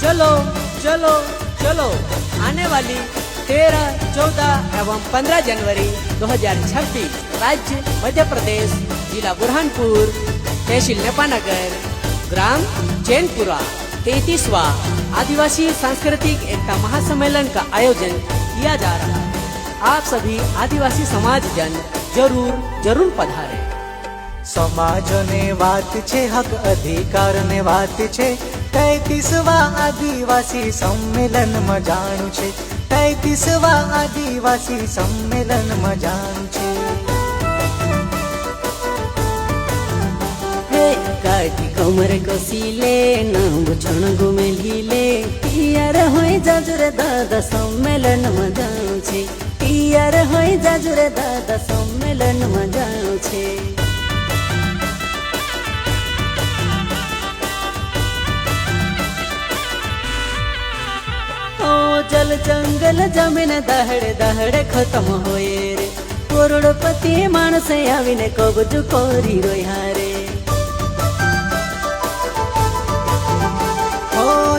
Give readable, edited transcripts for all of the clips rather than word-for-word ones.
चलो चलो चलो आने वाली 13, 14 एवं 15 जनवरी 2026 राज्य मध्य प्रदेश, जिला बुरहानपुर, तहसील नेपानगर, ग्राम जैनपुरा 33वां आदिवासी सांस्कृतिक एकता महासम्मेलन का आयोजन किया जा रहा है। आप सभी आदिवासी समाज जन जरूर जरूर पधारे। समाज ने बात छे, हक अधिकार ने बात छे। 33वां आदिवासी सम्मेलन में जाणु छे। 33वां आदिवासी सम्मेलन में जाणु छे। काटी कमर कसीले नाम क्षण घुमेलीले यार होय जाजुरे दादा सम्मेलन में जाणु छे। यार होय जाजुरे दादा सम्मेलन में जाणु छे। जल जंगल जमीन दहड़े दहड़े खत्म होए रे। करोड़पति मानस आवीने कब्जो करी रोया रे।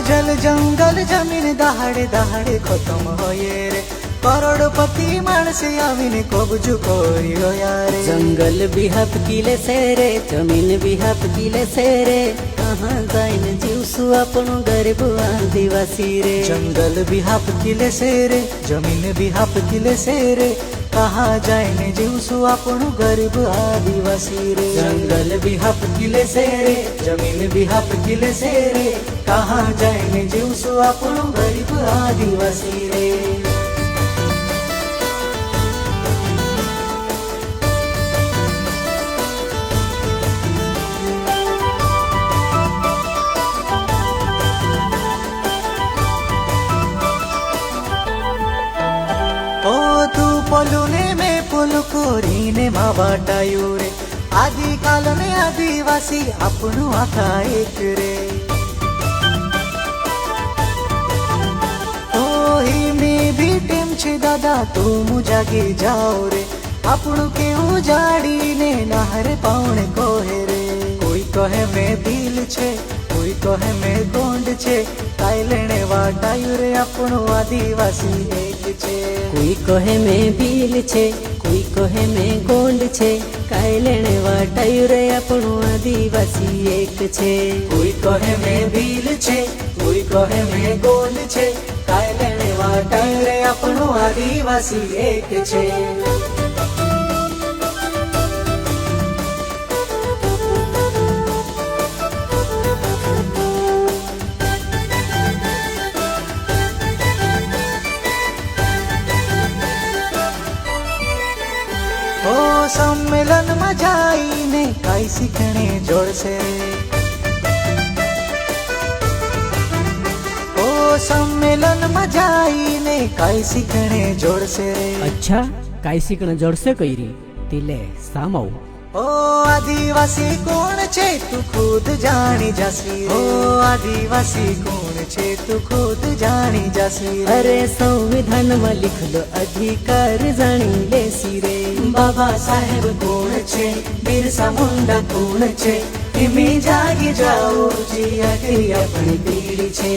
जल जंगल जमीन दहाड़े दहाड़े खत्म होए रे। करोड़पति मानस आवीने कब्जो करी रोया रे। जंगल भी हपकीले से रे, जमीन भी हपकीले से रे। कहाँ जाइने जीवसु आपनो गरीब आदिवासी रे। जंगल भी हपकीले से रे, जमीन भी हपकीले से रे। कहाँ जाइने जीवसु आपनो गरीब आदिवासी रे। जंगल भी हपकीले से रे, जमीन भी हपकीले से रे। कहाँ जाइने जीवसु आपनो गरीब आदिवासी रे। पलुने में पुल कोरीने मावाटायो रे। आदि काल ने आदिवासी अपनु आखा एक रे। ही में भी टेम छे दादा तुम जागे जाओ रे। अपनु के उजाड़ी ने नहर पाउने कोहे रे। कोई कहे में दिल छे, कोई कहे में गोंड छे। काई लेने वाटायो रे अपनु आदिवासी एक छे। कोई कहे में भील छे, कोई कहे में गोंड छे। काई लेने वाटायो रे अपनु आदिवासी एक छे। कोई कहे में भील छे, कोई कहे में गोंड छे। काई लेने वाटायो रे अपनु आदिवासी एक छे। सम्मेलन में जाइने काई सीखने जोड़से। ओ सम्मेलन में जाइने काई सीखने जोड़से। अच्छा काई सीखने जोड़से कईरी तिले सामो। ओ आदिवासी कौन छे तू खुद जानी जासी। ओ आदिवासी कौन छे तू खुद जानी जासी। अरे संविधान में लिख लो अधिकार जानी लेसी रे। बाबा साहेब कौन छे, बिरसा मुंडा कौन छे। इमे जागी जाओ जी आखिरी अपनी पीढ़ी छे।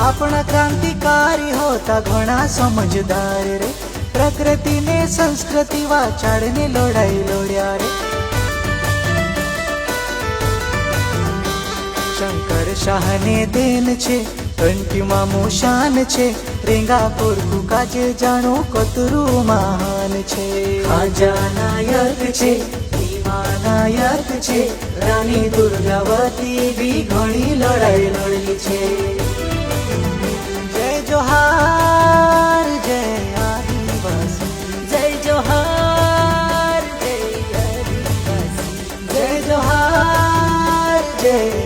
अपना क्रांतिकारी होता घना समझदार रे। प्रकृति ने संस्कृति वाचाड़ने लड़ाई लड़्या रे। शंकर शाह ने देन छे, कंठी मामू शान छे। रेंगा कोरकू काजे जानो कतरू महान छे। खाजा नायक छे, भीमा नायक छे। रानी दुर्गावती भी घणी लड़ाई लड़ी छे। जय जोहार जय आदिवासी। जय जोहार जय आदिवासी। जय जोहार जय